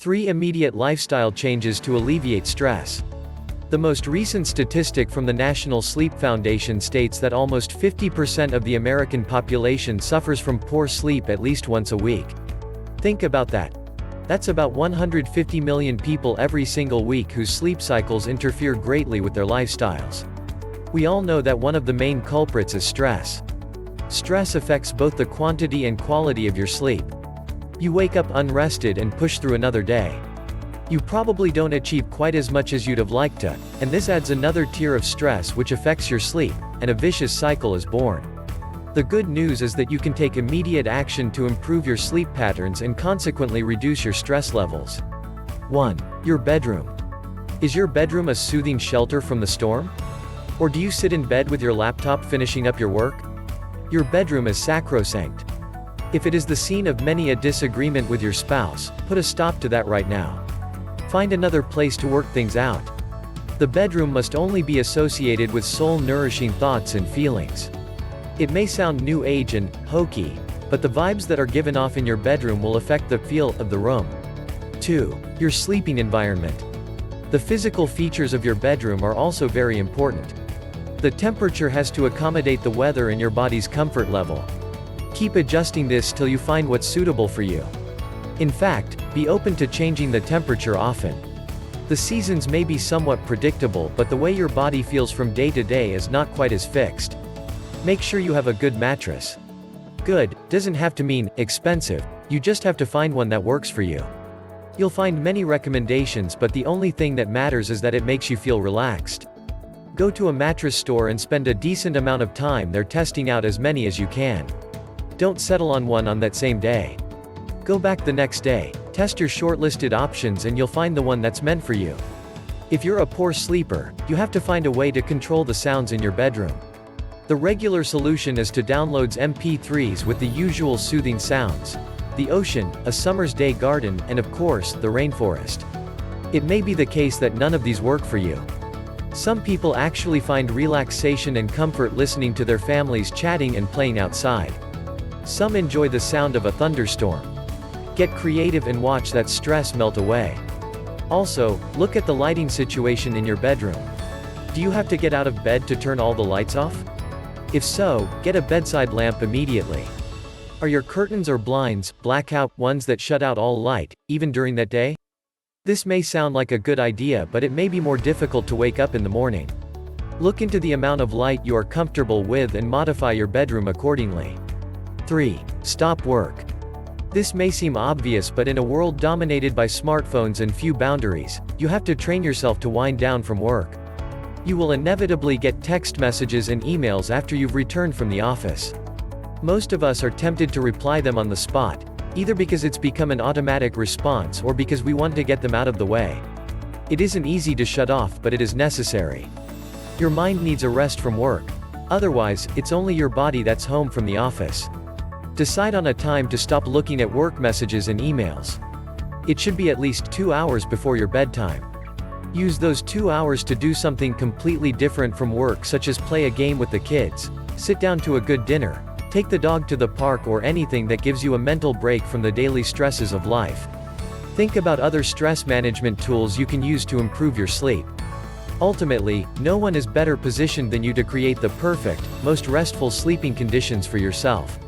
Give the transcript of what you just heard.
3 Immediate lifestyle changes to alleviate stress. The most recent statistic from the National Sleep Foundation states that almost 50% of the American population suffers from poor sleep at least once a week. Think about that. That's about 150 million people every single week whose sleep cycles interfere greatly with their lifestyles. We all know that one of the main culprits is stress. Stress affects both the quantity and quality of your sleep. You wake up unrested and push through another day. You probably don't achieve quite as much as you'd have liked to, and this adds another tier of stress which affects your sleep, and a vicious cycle is born. The good news is that you can take immediate action to improve your sleep patterns and consequently reduce your stress levels. 1. Your bedroom. Is your bedroom a soothing shelter from the storm? Or do you sit in bed with your laptop finishing up your work? Your bedroom is sacrosanct. If it is the scene of many a disagreement with your spouse, put a stop to that right now. Find another place to work things out. The bedroom must only be associated with soul-nourishing thoughts and feelings. It may sound new age and hokey, but the vibes that are given off in your bedroom will affect the feel of the room. 2. Your sleeping environment. The physical features of your bedroom are also very important. The temperature has to accommodate the weather and your body's comfort level. Keep adjusting this till you find what's suitable for you. In fact, be open to changing the temperature often. The seasons may be somewhat predictable, but the way your body feels from day to day is not quite as fixed. Make sure you have a good mattress. Good doesn't have to mean expensive, you just have to find one that works for you. You'll find many recommendations, but the only thing that matters is that it makes you feel relaxed. Go to a mattress store and spend a decent amount of time there testing out as many as you can. Don't settle on one on that same day. Go back the next day, test your shortlisted options, and you'll find the one that's meant for you. If you're a poor sleeper, you have to find a way to control the sounds in your bedroom. The regular solution is to download MP3s with the usual soothing sounds: the ocean, a summer's day garden, and of course, the rainforest. It may be the case that none of these work for you. Some people actually find relaxation and comfort listening to their families chatting and playing outside. Some enjoy the sound of a thunderstorm. Get creative and watch that stress melt away. Also, look at the lighting situation in your bedroom. Do you have to get out of bed to turn all the lights off? If so, get a bedside lamp immediately. Are your curtains or blinds blackout, ones that shut out all light, even during that day? This may sound like a good idea, but it may be more difficult to wake up in the morning. Look into the amount of light you are comfortable with and modify your bedroom accordingly. 3. Stop work. This may seem obvious, but in a world dominated by smartphones and few boundaries, you have to train yourself to wind down from work. You will inevitably get text messages and emails after you've returned from the office. Most of us are tempted to reply them on the spot, either because it's become an automatic response or because we want to get them out of the way. It isn't easy to shut off, but it is necessary. Your mind needs a rest from work. Otherwise, it's only your body that's home from the office. Decide on a time to stop looking at work messages and emails. It should be at least 2 hours before your bedtime. Use those 2 hours to do something completely different from work, such as play a game with the kids, sit down to a good dinner, take the dog to the park, or anything that gives you a mental break from the daily stresses of life. Think about other stress management tools you can use to improve your sleep. Ultimately, no one is better positioned than you to create the perfect, most restful sleeping conditions for yourself.